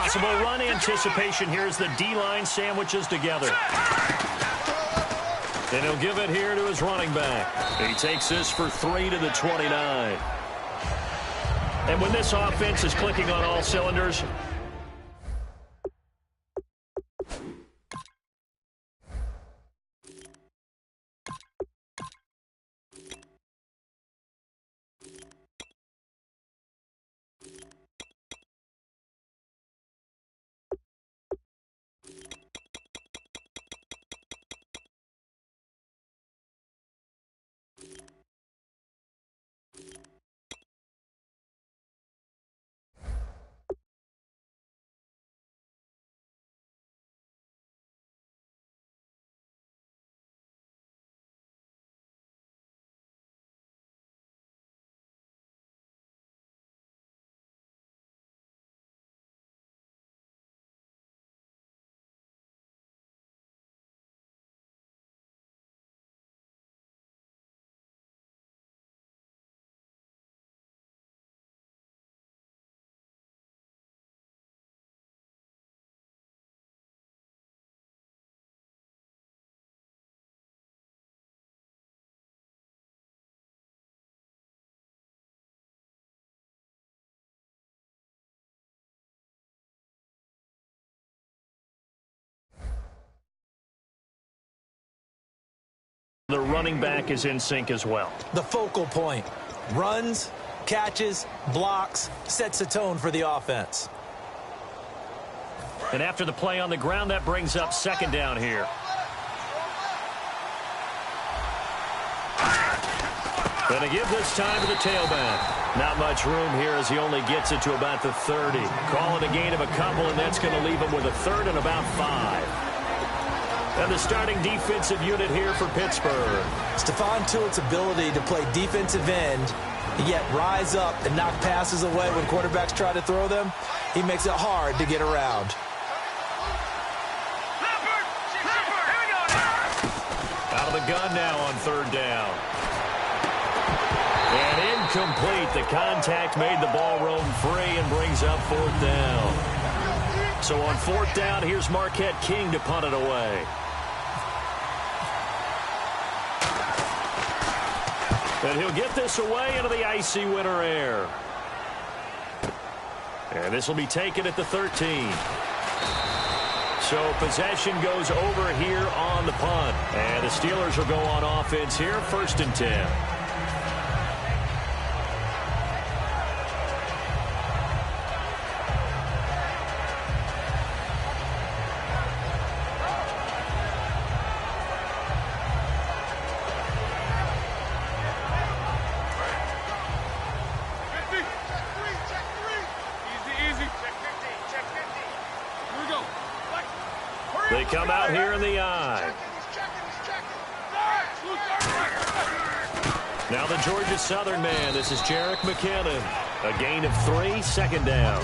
Possible run anticipation here as the D-line sandwiches together. And he'll give it here to his running back. He takes this for 3 to the 29. And when this offense is clicking on all cylinders, the running back is in sync as well. The focal point. Runs, catches, blocks, sets a tone for the offense. And after the play on the ground, that brings up second down here. Going to give this time to the tailback. Not much room here as he only gets it to about the 30. Call it a gain of a couple, and that's going to leave him with a third and about 5. And the starting defensive unit here for Pittsburgh. Stephon Tuitt's ability to play defensive end, yet rise up and knock passes away when quarterbacks try to throw them, he makes it hard to get around. Out of the gun now on third down. And incomplete. The contact made the ball roam free and brings up fourth down. So on fourth down, here's Marquette King to punt it away. And he'll get this away into the icy winter air. And this will be taken at the 13. So possession goes over here on the punt. And the Steelers will go on offense here, 1st and 10. They come out here in the eye. Now the Georgia Southern man. This is Jerick McKinnon. A gain of 3, second down.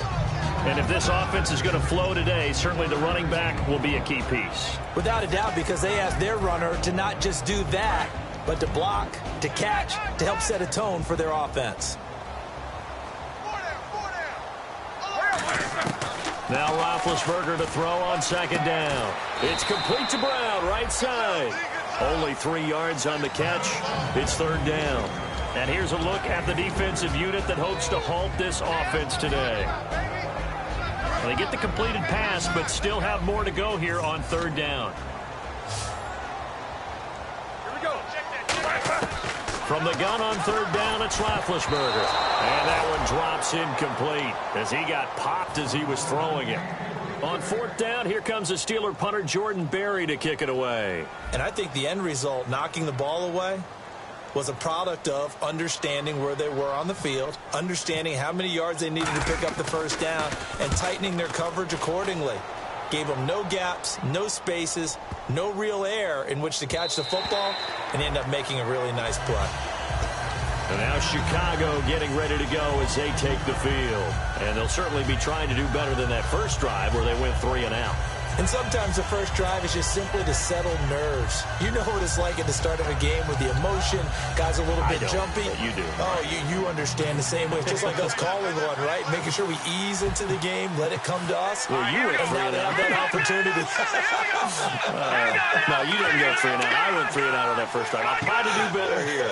And if this offense is going to flow today, certainly the running back will be a key piece. Without a doubt, because they ask their runner to not just do that, but to block, to catch, to help set a tone for their offense. Now Roethlisberger to throw on second down. It's complete to Brown, right side. Only 3 yards on the catch. It's third down. And here's a look at the defensive unit that hopes to halt this offense today. Well, they get the completed pass, but still have more to go here on third down. From the gun on third down, it's Roethlisberger. And that one drops incomplete as he got popped as he was throwing it. On fourth down, here comes the Steeler punter Jordan Berry to kick it away. And I think the end result, knocking the ball away, was a product of understanding where they were on the field, understanding how many yards they needed to pick up the first down, and tightening their coverage accordingly. Gave them no gaps, no spaces, no real air in which to catch the football, and end up making a really nice play. And now Chicago getting ready to go as they take the field. And they'll certainly be trying to do better than that first drive where they went 3 and out. And sometimes the first drive is just simply to settle nerves. You know what it's like at the start of a game with the emotion, guys a little bit jumpy. Yeah, you do. Oh, you understand the same way. It's just like us calling one, right? Making sure we ease into the game, let it come to us. Well, you went and now they have that opportunity. No, you didn't go 3 and out. I went 3 and out on that first drive. I'll try to do better here.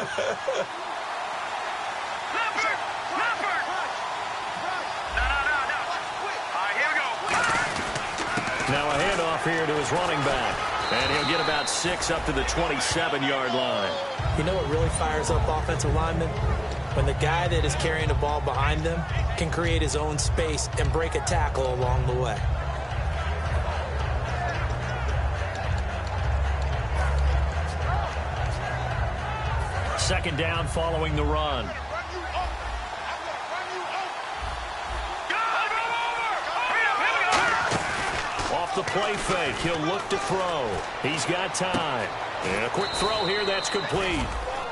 Now a handoff here to his running back. And he'll get about 6 up to the 27-yard line. You know what really fires up offensive linemen? When the guy that is carrying the ball behind them can create his own space and break a tackle along the way. Second down following the run. Off the play fake, he'll look to throw. He's got time. And a quick throw here, that's complete.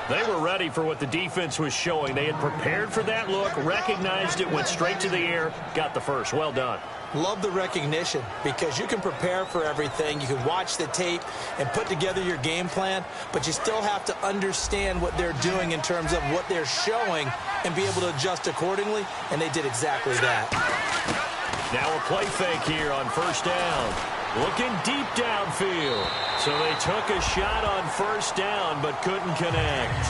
They were ready for what the defense was showing. They had prepared for that look, recognized it, went straight to the air, got the first. Well done. Love the recognition because you can prepare for everything. You can watch the tape and put together your game plan, but you still have to understand what they're doing in terms of what they're showing and be able to adjust accordingly, and they did exactly that. Now a play fake here on first down. Looking deep downfield. So they took a shot on first down but couldn't connect.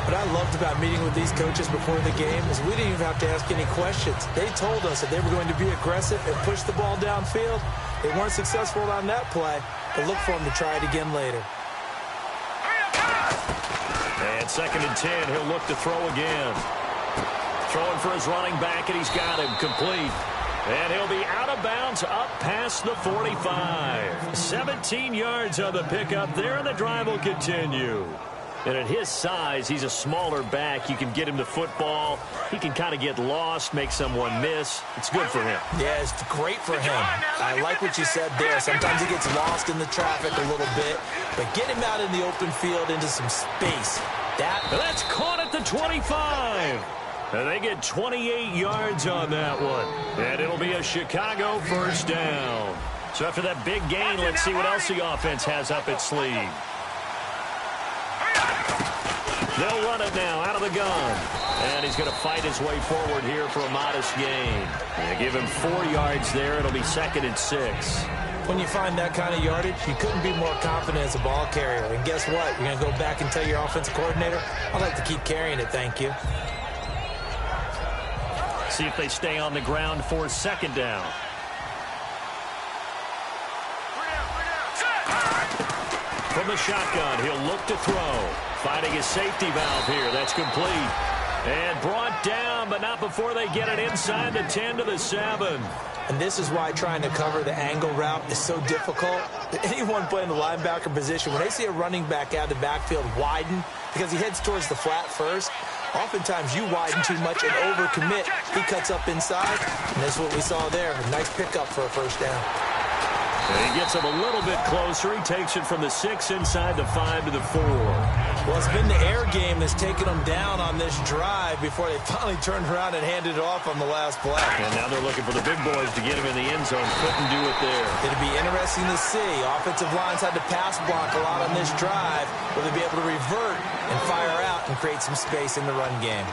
What I loved about meeting with these coaches before the game is we didn't even have to ask any questions. They told us that they were going to be aggressive and push the ball downfield. They weren't successful on that play, but look for them to try it again later. And second and 10, he'll look to throw again. Throwing for his running back, and he's got him complete. And he'll be out of bounds up past the 45. 17 yards on the pickup there, and the drive will continue. And at his size, he's a smaller back. You can get him the football. He can kind of get lost, make someone miss. It's good for him. Yeah, it's great for him. I like what you said there. Sometimes he gets lost in the traffic a little bit, but get him out in the open field into some space. That's caught at the 25. And they get 28 yards on that one. And it'll be a Chicago first down. So after that big gain, let's see what else the offense has up its sleeve. They'll run it now out of the gun. And he's going to fight his way forward here for a modest gain. They give him 4 yards there. It'll be second and 6. When you find that kind of yardage, you couldn't be more confident as a ball carrier. And guess what? You're going to go back and tell your offensive coordinator, I'd like to keep carrying it, thank you. See if they stay on the ground for second down. From the shotgun, he'll look to throw. Finding his safety valve here. That's complete. And brought down, but not before they get it inside the 10 to the 7. And this is why trying to cover the angle route is so difficult. Anyone playing the linebacker position, when they see a running back out of the backfield widen, because he heads towards the flat first, oftentimes you widen too much and overcommit. He cuts up inside, and that's what we saw there. A nice pickup for a first down. And he gets him a little bit closer. He takes it from the 6 inside the 5 to the 4. Well, it's been the air game that's taken them down on this drive before they finally turned around and handed it off on the last play. And now they're looking for the big boys to get him in the end zone. Couldn't do it there. It'll be interesting to see. Offensive lines had to pass block a lot on this drive. Will they be able to revert and fire out and create some space in the run game?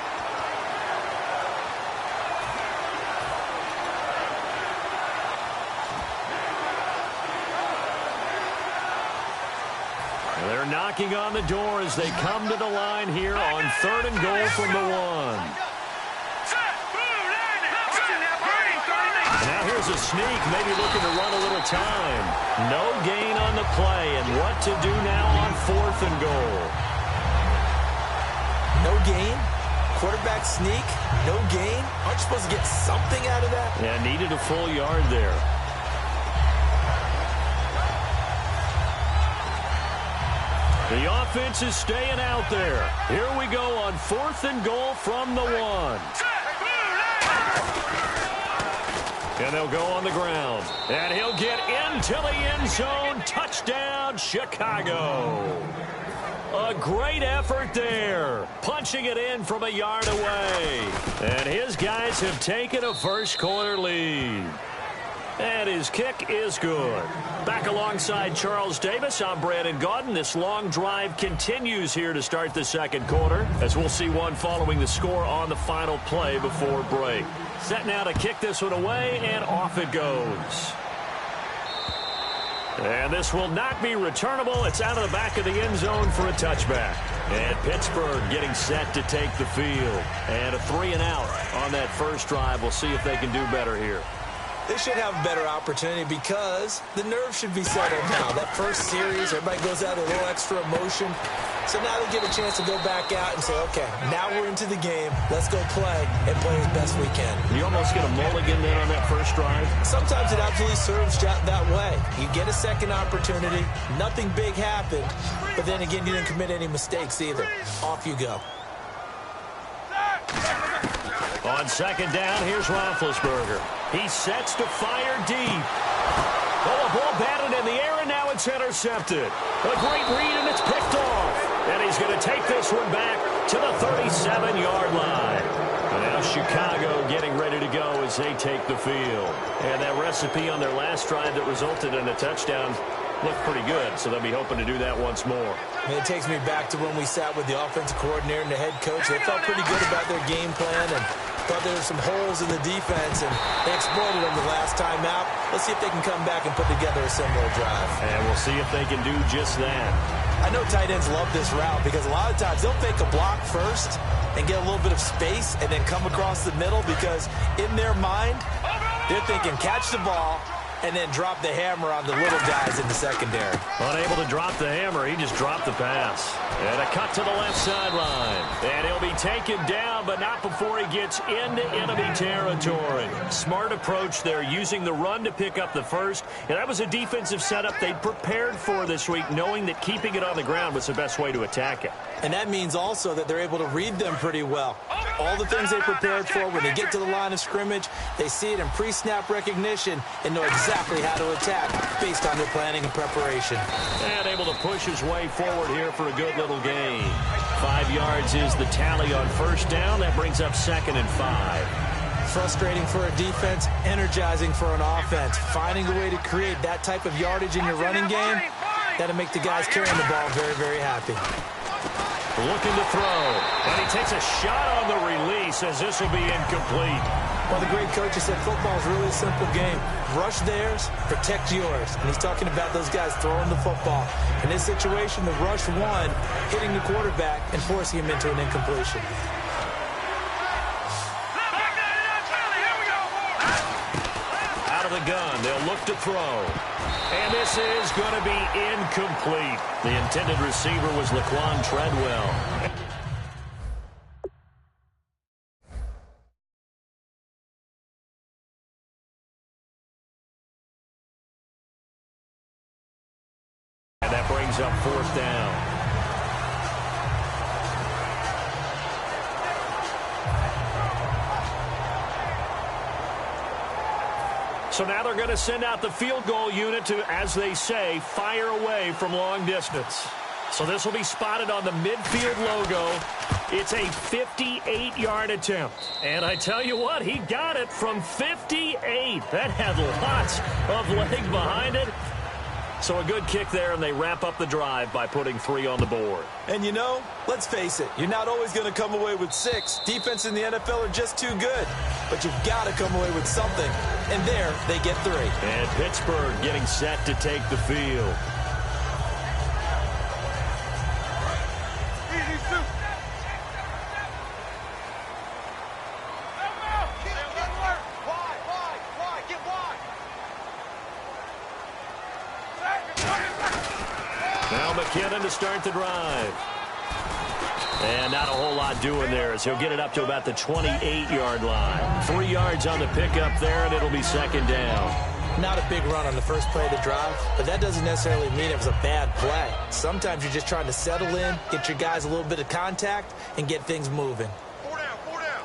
They're knocking on the door as they come to the line here on 3rd and goal from the 1. Now here's a sneak, maybe looking to run a little time. No gain on the play, and what to do now on 4th and goal. No gain? Quarterback sneak? No gain? Aren't you supposed to get something out of that? Yeah, needed a full yard there. The offense is staying out there. Here we go on 4th and goal from the 1. And they'll go on the ground. And he'll get into the end zone. Touchdown, Chicago. A great effort there. Punching it in from a yard away. And his guys have taken a first quarter lead. And his kick is good. Back alongside Charles Davis, I'm Brandon Gaudin. This long drive continues here to start the second quarter, as we'll see one following the score on the final play before break. Set now to kick this one away, and off it goes. And this will not be returnable. It's out of the back of the end zone for a touchback. And Pittsburgh getting set to take the field. And a 3-and-out on that first drive. We'll see if they can do better here. They should have a better opportunity because the nerves should be settled now. That first series, everybody goes out with a little extra emotion. So now they get a chance to go back out and say, okay, now we're into the game. Let's go play and play as best we can. You almost get a mulligan there on that first drive. Sometimes it absolutely serves that way. You get a second opportunity. Nothing big happened. But then again, you didn't commit any mistakes either. Off you go. On second down, here's Roethlisberger. He sets to fire deep. Oh, the ball batted in the air, and now it's intercepted. A great read, and it's picked off. And he's going to take this one back to the 37-yard line. And now Chicago getting ready to go as they take the field. And that recipe on their last drive that resulted in a touchdown looked pretty good, so they'll be hoping to do that once more. And it takes me back to when we sat with the offensive coordinator and the head coach. They felt pretty good about their game plan and thought there were some holes in the defense, and they exploited them the last time out. Let's see if they can come back and put together a similar drive. And we'll see if they can do just that. I know tight ends love this route because a lot of times they'll fake a block first and get a little bit of space and then come across the middle because in their mind, they're thinking catch the ball and then drop the hammer on the little guys in the secondary. Unable to drop the hammer, he just dropped the pass. And a cut to the left sideline. And he'll be taken down, but not before he gets into enemy territory. Smart approach there, using the run to pick up the first. And that was a defensive setup they prepared for this week, knowing that keeping it on the ground was the best way to attack it. And that means also that they're able to read them pretty well. All the things they prepared for, when they get to the line of scrimmage, they see it in pre-snap recognition and know exactly how to attack based on their planning and preparation. And able to push his way forward here for a good little gain. 5 yards is the tally on first down. That brings up 2nd and 5. Frustrating for a defense, energizing for an offense. Finding a way to create that type of yardage in your running game, that'll make the guys carrying the ball very, very happy. Looking to throw, and he takes a shot on the release as this will be incomplete. Well, the great coach has said football is really a simple game. Rush theirs, protect yours. And he's talking about those guys throwing the football. In this situation, the rush one, hitting the quarterback and forcing him into an incompletion. Out of the gun, they'll look to throw. And this is going to be incomplete. The intended receiver was Laquan Treadwell. And that brings up 4th down. So now they're going to send out the field goal unit to, as they say, fire away from long distance. So this will be spotted on the midfield logo. It's a 58-yard attempt. And I tell you what, he got it from 58. That had lots of leg behind it. So a good kick there, and they wrap up the drive by putting 3 on the board. And you know, let's face it, you're not always going to come away with 6. Defense in the NFL are just too good. But you've got to come away with something. And there, they get 3. And Pittsburgh getting set to take the field. Now McKinnon to start the drive. And not a whole lot doing there as he'll get it up to about the 28-yard line. 3 yards on the pickup there, and it'll be 2nd down. Not a big run on the first play of the drive, but that doesn't necessarily mean it was a bad play. Sometimes you're just trying to settle in, get your guys a little bit of contact, and get things moving. 4 down, 4 down.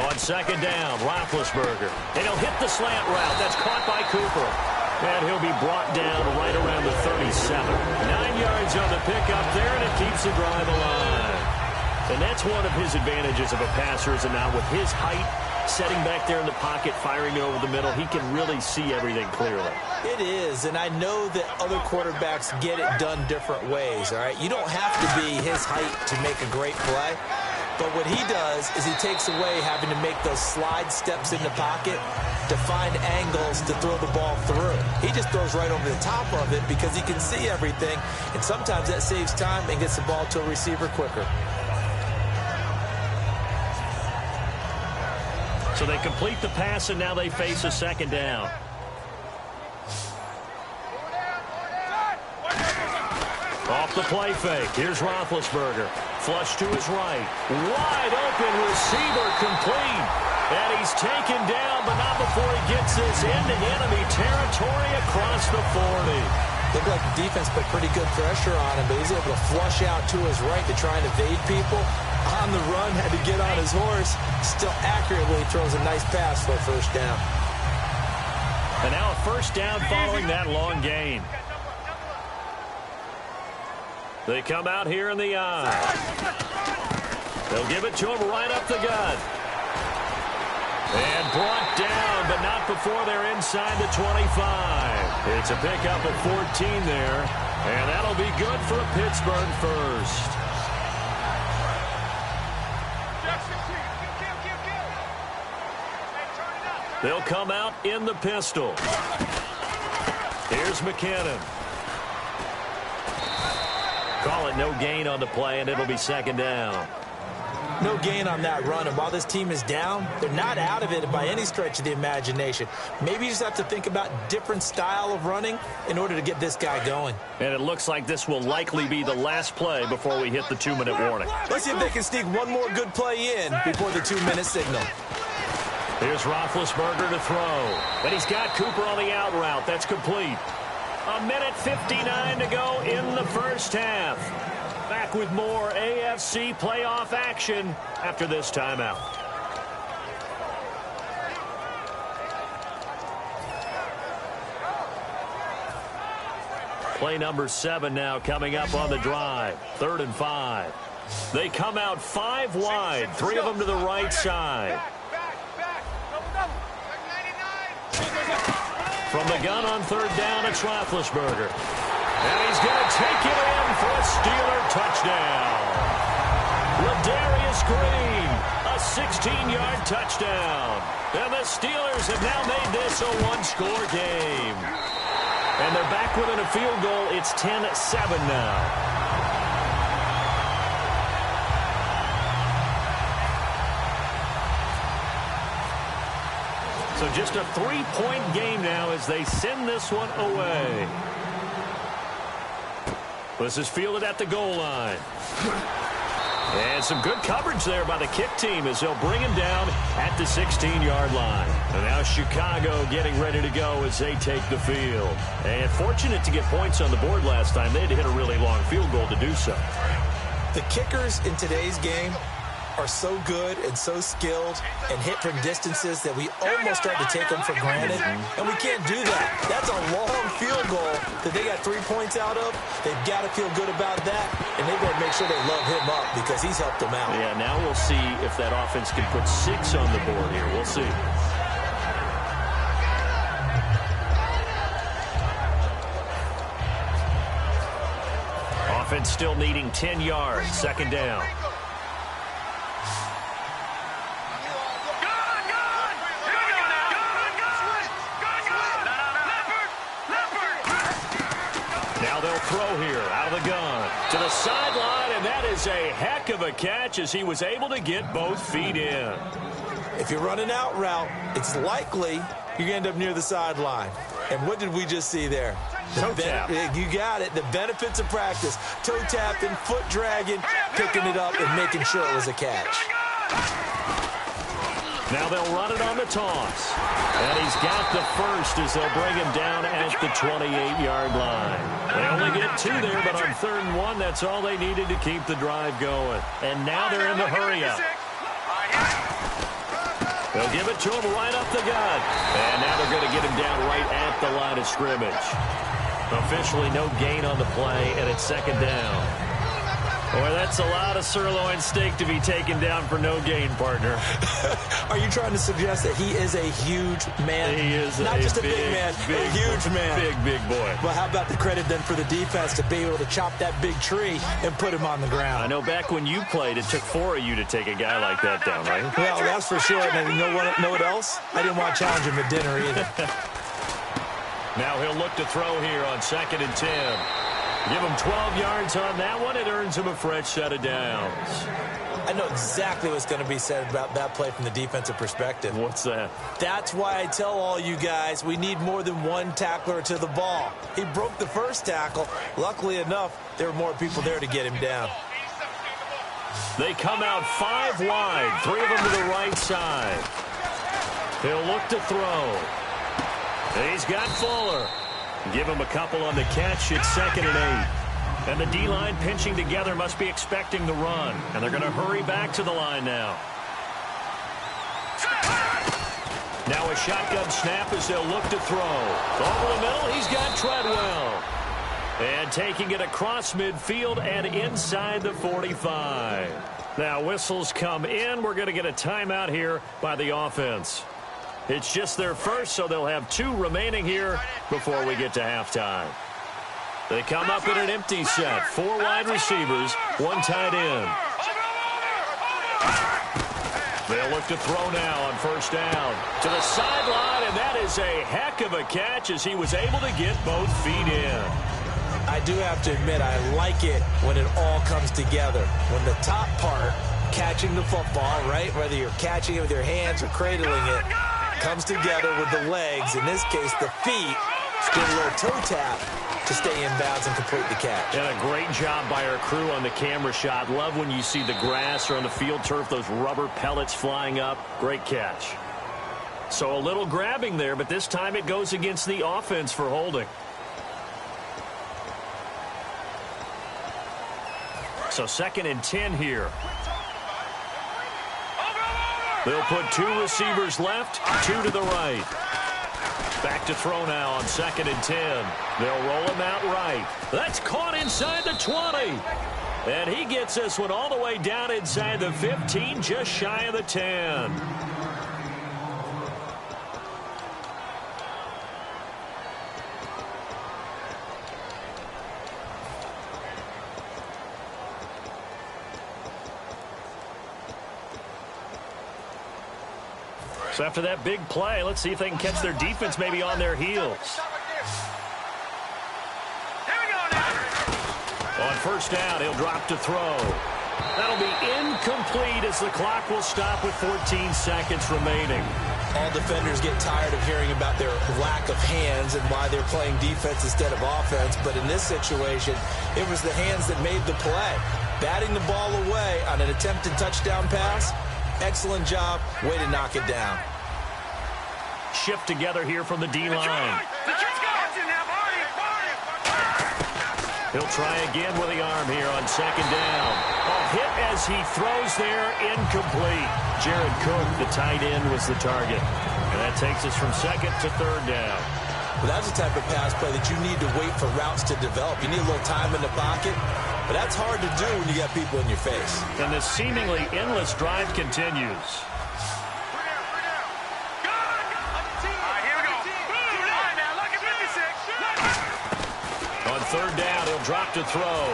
On 2nd down, Roethlisberger. And he'll hit the slant route. That's caught by Cooper. And he'll be brought down right around the 37. 9 yards on the pickup there, and it keeps the drive alive. And that's one of his advantages of a passer, is that now with his height Setting back there in the pocket, firing it over the middle, he can really see everything clearly. It is, and I know that other quarterbacks get it done different ways, all right? You don't have to be his height to make a great play, but what he does is he takes away having to make those slide steps in the pocket to find angles to throw the ball through. He just throws right over the top of it because he can see everything, and sometimes that saves time and gets the ball to a receiver quicker. So they complete the pass, and now they face a second down. Off the play fake. Here's Roethlisberger. Flush to his right. Wide open receiver complete. And he's taken down, but not before he gets this into enemy territory across the 40. Looked like the defense put pretty good pressure on him, but he's able to flush out to his right to try and evade people. On the run, had to get on his horse. Still accurately throws a nice pass for a first down. And now a first down following that long gain. They come out here in the eye. They'll give it to him right up the gut. And brought down, but not before they're inside the 25. It's a pickup of 14 there. And that'll be good for a Pittsburgh first. They'll come out in the pistol. Here's McKinnon. Call it no gain on the play, and it'll be second down. No gain on that run, and while this team is down, they're not out of it by any stretch of the imagination. Maybe you just have to think about different style of running in order to get this guy going. And it looks like this will likely be the last play before we hit the 2-minute warning. Let's see if they can sneak one more good play in before the 2-minute signal. Here's Roethlisberger to throw. But he's got Cooper on the out route. That's complete. 1:59 to go in the first half. Back with more AFC playoff action after this timeout. Play number 7 now coming up on the drive. 3rd and 5. They come out 5 wide. 3 of them to the right side. From the gun on 3rd down, it's Roethlisberger. And he's going to take it in for a Steeler touchdown. Ladarius Green, a 16-yard touchdown. And the Steelers have now made this a one-score game. And they're back within a field goal. It's 10-7 now. So just a 3-point game now as they send this one away. This is fielded at the goal line. And some good coverage there by the kick team as they'll bring him down at the 16-yard line. And now Chicago getting ready to go as they take the field. And fortunate to get points on the board last time. They had to hit a really long field goal to do so. The kickers in today's game are so good and so skilled and hit from distances that we almost start to take them for granted, and we can't do that. That's a long field goal that they got 3 points out of. They've got to feel good about that, and they've got to make sure they love him up because he's helped them out. Yeah, now we'll see if that offense can put 6 on the board here. We'll see. Offense still needing 10 yards. 2nd down. Throw here out of the gun to the sideline, and that is a heck of a catch as he was able to get both feet in. If you're running out route, it's likely you're going to end up near the sideline. And what did we just see there? Toe tap. You got it. The benefits of practice. Toe tapping, foot dragging, picking it up, and making sure it was a catch. Now they'll run it on the toss. And he's got the first as they'll bring him down at the 28-yard line. They only get 2 there, but on 3rd and 1, that's all they needed to keep the drive going. And now they're in the hurry-up. They'll give it to him right up the gut. And now they're going to get him down right at the line of scrimmage. Officially no gain on the play, and it's 2nd down. Boy, that's a lot of sirloin steak to be taken down for no gain, partner. Are you trying to suggest that he is a huge man? He is not just a big man, a huge man. Big boy. Well, how about the credit then for the defense to be able to chop that big tree and put him on the ground? I know back when you played, it took 4 of you to take a guy like that down, right? Well, that's for sure. And you know what else? I didn't want to challenge him at dinner either. Now he'll look to throw here on 2nd and 10. Give him 12 yards on that one. It earns him a fresh set of downs. I know exactly what's going to be said about that play from the defensive perspective. What's that? That's why I tell all you guys we need more than one tackler to the ball. He broke the first tackle. Luckily enough, there were more people there to get him down. They come out 5 wide, 3 of them to the right side. He'll look to throw. He's got Fuller. Give him a couple on the catch. It's 2nd and 8. And the D-line pinching together must be expecting the run. And they're going to hurry back to the line now. Now a shotgun snap as they'll look to throw. Over the middle, he's got Treadwell. And taking it across midfield and inside the 45. Now whistles come in. We're going to get a timeout here by the offense. It's just their first, so they'll have 2 remaining here before we get to halftime. They come up in an empty set. 4 wide receivers, 1 tight end. They'll look to throw now on 1st down. To the sideline, and that is a heck of a catch as he was able to get both feet in. I do have to admit, I like it when it all comes together. When the top part, catching the football, right, whether you're catching it with your hands or cradling it, comes together with the legs, in this case the feet, get a little toe tap to stay in bounds and complete the catch. And a great job by our crew on the camera shot. Love when you see the grass or on the field turf, those rubber pellets flying up. Great catch. So a little grabbing there, but this time it goes against the offense for holding. So 2nd and 10 here. They'll put 2 receivers left, 2 to the right. Back to throw now on 2nd and 10. They'll roll him out right. That's caught inside the 20. And he gets this one all the way down inside the 15, just shy of the 10. So after that big play, let's see if they can catch their defense maybe on their heels. On 1st down, he'll drop to throw. That'll be incomplete as the clock will stop with 14 seconds remaining. All defenders get tired of hearing about their lack of hands and why they're playing defense instead of offense. But in this situation, it was the hands that made the play. Batting the ball away on an attempted touchdown pass. Excellent job. Way to knock it down. Shift together here from the D-line. He'll try again with the arm here on 2nd down. A hit as he throws there, incomplete. Jared Cook, the tight end, was the target. And that takes us from 2nd to 3rd down. Well, that's the type of pass play that you need to wait for routes to develop. You need a little time in the pocket. But that's hard to do when you got people in your face. And this seemingly endless drive continues. On 3rd down, he'll drop to throw.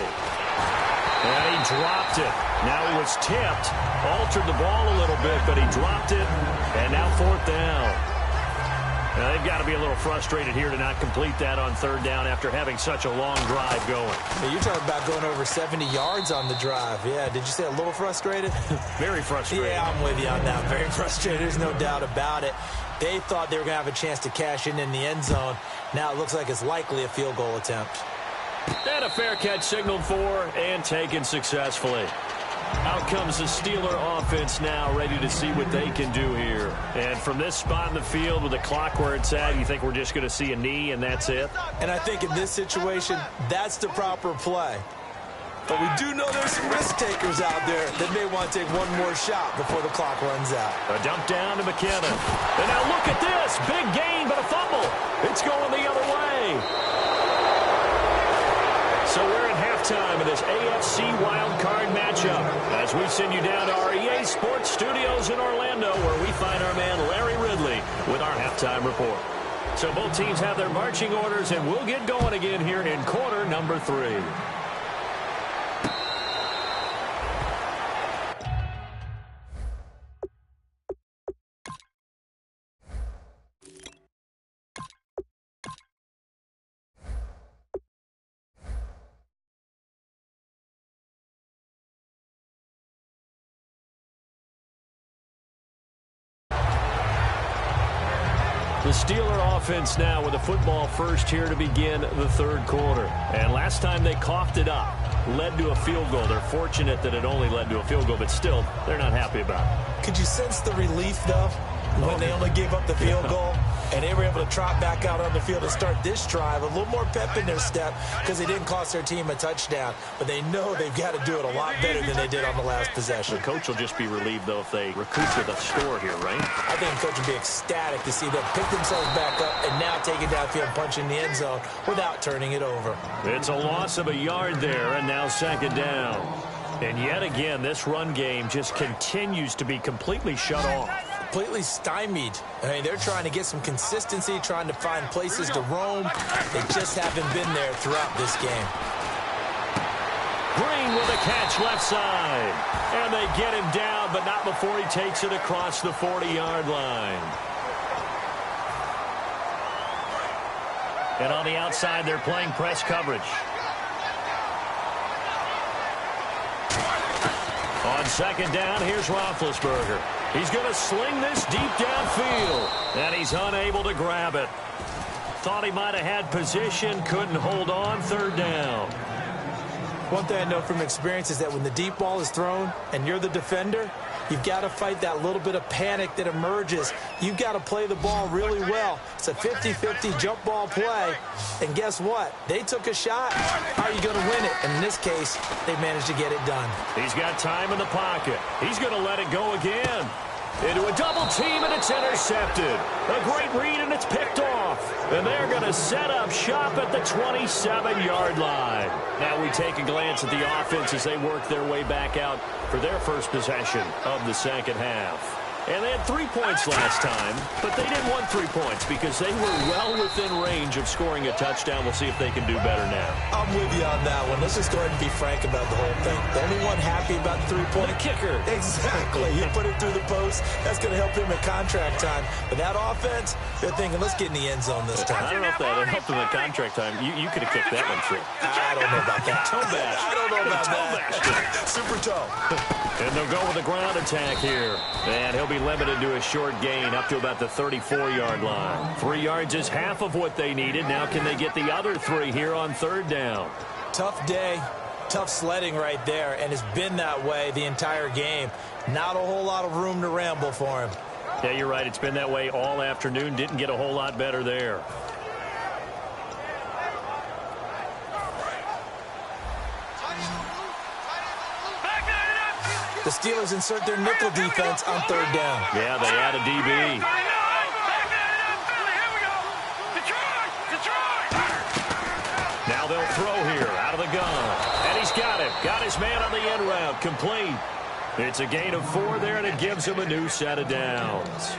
And he dropped it. Now he was tipped, altered the ball a little bit, but he dropped it. And now 4th down. Now, they've got to be a little frustrated here to not complete that on 3rd down after having such a long drive going. Hey, you're talking about going over 70 yards on the drive. Yeah, did you say a little frustrated? Very frustrated. Yeah, I'm with you on that. Very frustrated. There's no doubt about it. They thought they were going to have a chance to cash in the end zone. Now it looks like it's likely a field goal attempt. And a fair catch signaled for and taken successfully. Out comes the Steeler offense now, ready to see what they can do here. And from this spot in the field with the clock where it's at, you think we're just going to see a knee and that's it? And I think in this situation, that's the proper play. But we do know there's some risk takers out there that may want to take one more shot before the clock runs out. A dump down to McKinnon. And now look at this. Big gain, but a fumble. It's going the other way. So we're in halftime. halftime in this AFC wildcard matchup as we send you down to our EA Sports Studios in Orlando, where we find our man Larry Ridley with our halftime report. So both teams have their marching orders, and we'll get going again here in quarter number 3. The Steeler offense now with a football first here to begin the third quarter. And last time they coughed it up, led to a field goal. They're fortunate that it only led to a field goal, but still, they're not happy about it. Could you sense the relief, though, when they only gave up the field goal? And they were able to trot back out on the field to start this drive. A little more pep in their step because they didn't cost their team a touchdown. But they know they've got to do it a lot better than they did on the last possession. The coach will just be relieved, though, if they recoup with a score here, right? I think the coach will be ecstatic to see them pick themselves back up and now take it downfield, punch in the end zone without turning it over. It's a loss of a yard there, and now second down. And yet again, this run game just continues to be completely shut off. Completely stymied. I mean, they're trying to get some consistency, trying to find places to roam. They just haven't been there throughout this game. Green with a catch left side. And they get him down, but not before he takes it across the 40-yard line. And on the outside, they're playing press coverage. On second down, here's Roethlisberger. He's going to sling this deep downfield, and he's unable to grab it. Thought he might have had position, couldn't hold on, third down. One thing I know from experience is that when the deep ball is thrown and you're the defender, you've got to fight that little bit of panic that emerges. You've got to play the ball really well. It's a 50-50 jump ball play. And guess what? They took a shot. How are you going to win it? And in this case, they managed to get it done. He's got time in the pocket. He's going to let it go again. Into a double team, and it's intercepted. A great read, and it's picked off. And they're going to set up shop at the 27-yard line. Now we take a glance at the offense as they work their way back out for their first possession of the second half. And they had 3 points last time, but they didn't want 3 points because they were well within range of scoring a touchdown. We'll see if they can do better now. I'm with you on that one. Let's just go ahead and be frank about the whole thing. The only one happy about the 3-point kicker. Exactly. He put it through the post. That's going to help him at contract time. But that offense, they're thinking, let's get in the end zone this time. I don't know if that helped him at contract time. You could have kicked that one through. I don't know about that. Toe bash. I don't know about that. Super toe. And they'll go with a ground attack here. And he'll be limited to a short gain up to about the 34-yard line. 3 yards is half of what they needed. Now can they get the other 3 here on third down? Tough day, tough sledding right there, and it's been that way the entire game. Not a whole lot of room to ramble for him. Yeah, you're right. It's been that way all afternoon. Didn't get a whole lot better there. The Steelers insert their nickel defense on third down. Yeah, they add a DB. Now they'll throw here out of the gun. And he's got him. Got his man on the end route. Complete. It's a gain of 4 there, and it gives him a new set of downs.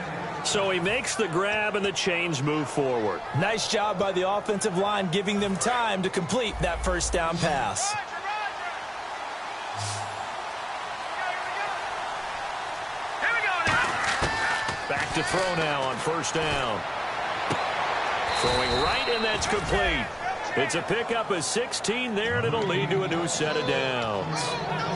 So he makes the grab, and the chains move forward. Nice job by the offensive line, giving them time to complete that first down pass. Back to throw now on first down. Throwing right, and that's complete. It's a pickup of 16 there, and it'll lead to a new set of downs.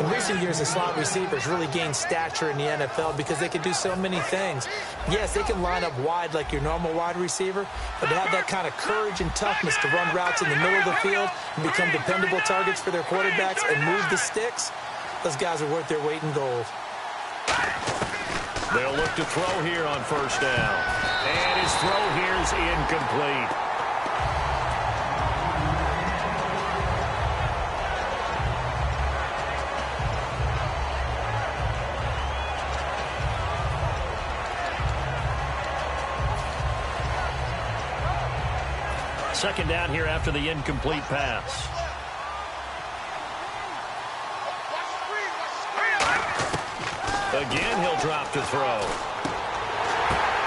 In recent years, the slot receivers really gained stature in the NFL because they can do so many things. Yes, they can line up wide like your normal wide receiver, but to have that kind of courage and toughness to run routes in the middle of the field and become dependable targets for their quarterbacks and move the sticks, those guys are worth their weight in gold. They'll look to throw here on first down. And his throw here is incomplete. Second down here after the incomplete pass. Again, he'll drop to throw.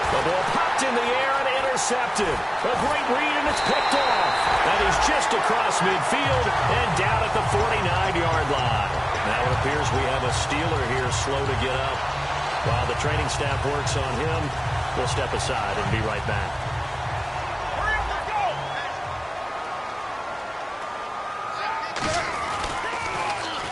The ball popped in the air and intercepted. A great read, and it's picked off. That is just across midfield and down at the 49-yard line. Now it appears we have a Steeler here slow to get up. While the training staff works on him, we'll step aside and be right back.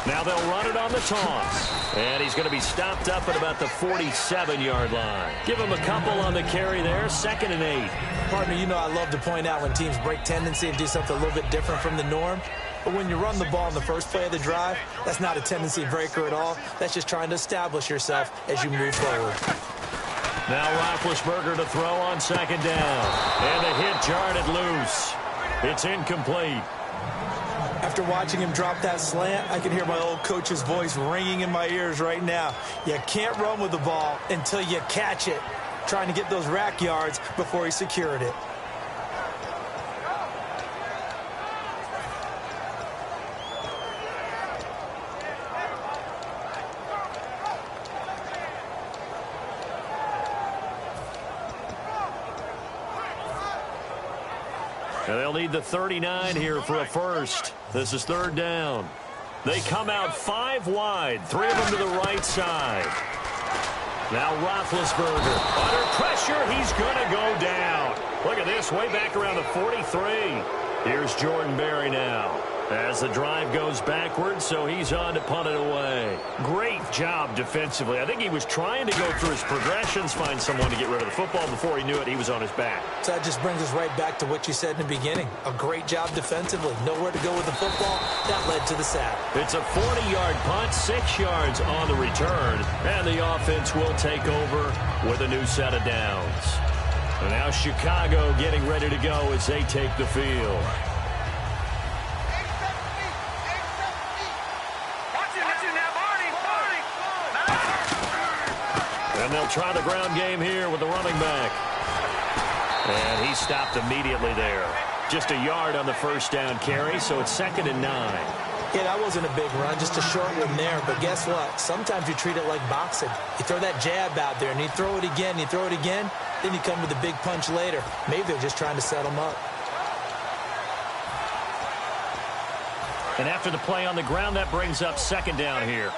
Now they'll run it on the toss. And he's going to be stopped up at about the 47-yard line. Give him a couple on the carry there. 2nd and 8. Partner, you know I love to point out when teams break tendency and do something a little bit different from the norm. But when you run the ball in the first play of the drive, that's not a tendency breaker at all. That's just trying to establish yourself as you move forward. Now Roethlisberger to throw on 2nd down. And the hit jarred it loose. It's incomplete. After watching him drop that slant, I can hear my old coach's voice ringing in my ears right now. You can't run with the ball until you catch it. Trying to get those rack yards before he secured it. And they'll need the 39 here for a first. This is 3rd down. They come out 5 wide, 3 of them to the right side. Now Roethlisberger under pressure. He's going to go down. Look at this, way back around the 43. Here's Jordan Berry now as the drive goes backwards, so he's on to punt it away. Great job defensively. I think he was trying to go through his progressions, find someone to get rid of the football. Before he knew it, he was on his back. So that just brings us right back to what you said in the beginning. A great job defensively. Nowhere to go with the football. That led to the sack. It's a 40-yard punt, 6 yards on the return, and the offense will take over with a new set of downs. And now Chicago getting ready to go as they take the field. And they'll try the ground game here with the running back. And he stopped immediately there. Just a yard on the 1st down carry, so it's 2nd and 9. Yeah, that wasn't a big run, just a short one there. But guess what? Sometimes you treat it like boxing. You throw that jab out there, and you throw it again, you throw it again, then you come with a big punch later. Maybe they're just trying to set them up. And after the play on the ground, that brings up 2nd down here.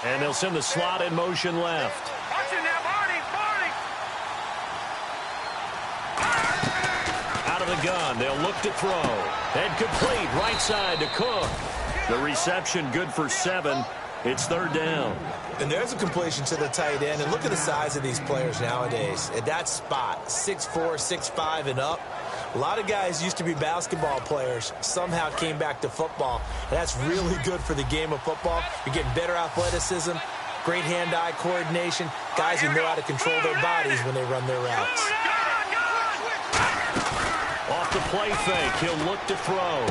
And they'll send the slot in motion left. Watch it now, Barney. Out of the gun, they'll look to throw. And complete, right side to Cook. The reception good for 7. It's 3rd down. And there's a completion to the tight end. And look at the size of these players nowadays. At that spot, 6'4", 6'5", and up. A lot of guys used to be basketball players, somehow came back to football. And that's really good for the game of football. You're getting better athleticism, great hand-eye coordination, guys who know how to control their bodies when they run their routes. Off the play fake, he'll look to throw.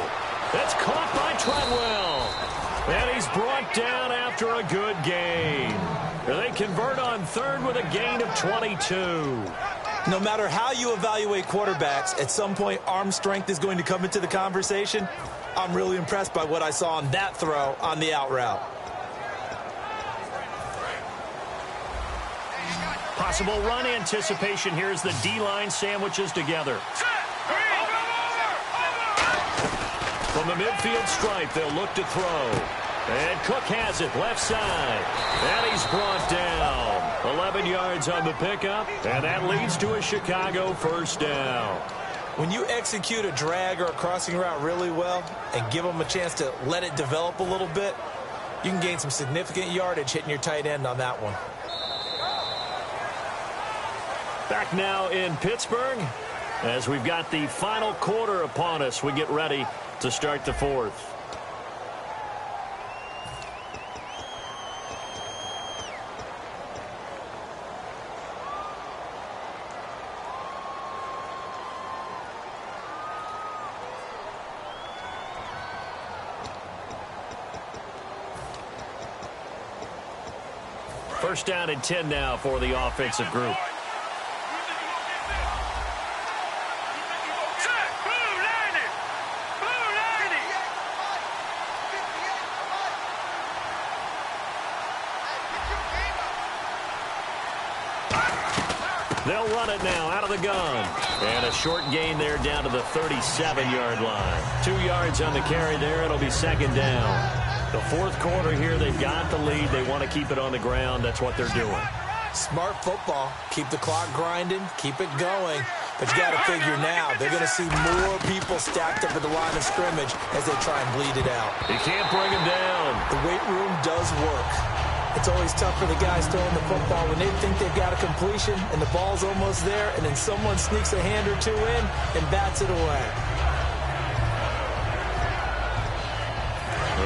That's caught by Treadwell. And he's brought down after a good gain. They convert on 3rd with a gain of 22. No matter how you evaluate quarterbacks, at some point arm strength is going to come into the conversation. I'm really impressed by what I saw on that throw on the out route. Possible run anticipation here as the D-line sandwiches together. From the midfield stripe, they'll look to throw. And Cook has it, left side. And he's brought down. 11 yards on the pickup, and that leads to a Chicago 1st down. When you execute a drag or a crossing route really well and give them a chance to let it develop a little bit, you can gain some significant yardage hitting your tight end on that one. Back now in Pittsburgh as we've got the final quarter upon us. We get ready to start the 4th. First down and 10 now for the offensive group. They'll run it now out of the gun. And a short gain there down to the 37-yard line. 2 yards on the carry there. It'll be second down. The fourth quarter here, they've got the lead. They want to keep it on the ground. That's what they're doing. Smart football. Keep the clock grinding. Keep it going. But you got to figure now, they're going to see more people stacked up at the line of scrimmage as they try and bleed it out. You can't bring them down. The weight room does work. It's always tough for the guys throwing the football when they think they've got a completion and the ball's almost there, and then someone sneaks a hand or two in and bats it away.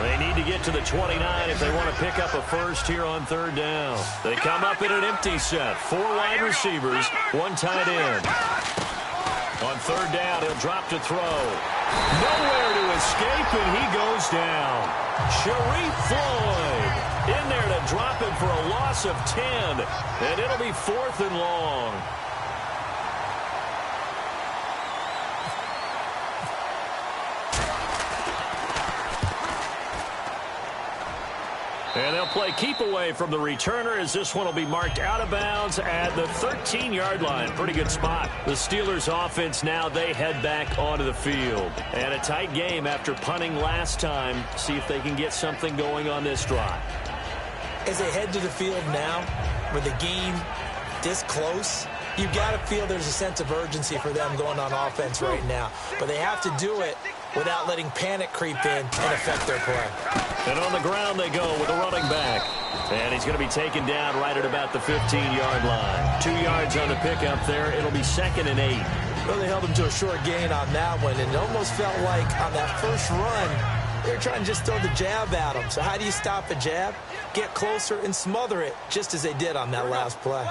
They need to get to the 29 if they want to pick up a first here on third down. They come up in an empty set. 4 wide receivers, 1 tight end. On third down, he'll drop to throw. Nowhere to escape, and he goes down. Sharif Floyd in there to drop him for a loss of 10, and it'll be 4th and long. And they'll play keep away from the returner as this one will be marked out of bounds at the 13-yard line. Pretty good spot. The Steelers offense now, they head back onto the field. And a tight game after punting last time. See if they can get something going on this drive. As they head to the field now, with the game this close, you've got to feel there's a sense of urgency for them going on offense right now. But they have to do it without letting panic creep in and affect their play. And on the ground they go with a running back. And he's going to be taken down right at about the 15-yard line. 2 yards on the pickup there. It'll be 2nd and 8. Well, they held him to a short gain on that one, and it almost felt like on that first run, they were trying to just throw the jab at him. So how do you stop a jab? Get closer and smother it, just as they did on that last play.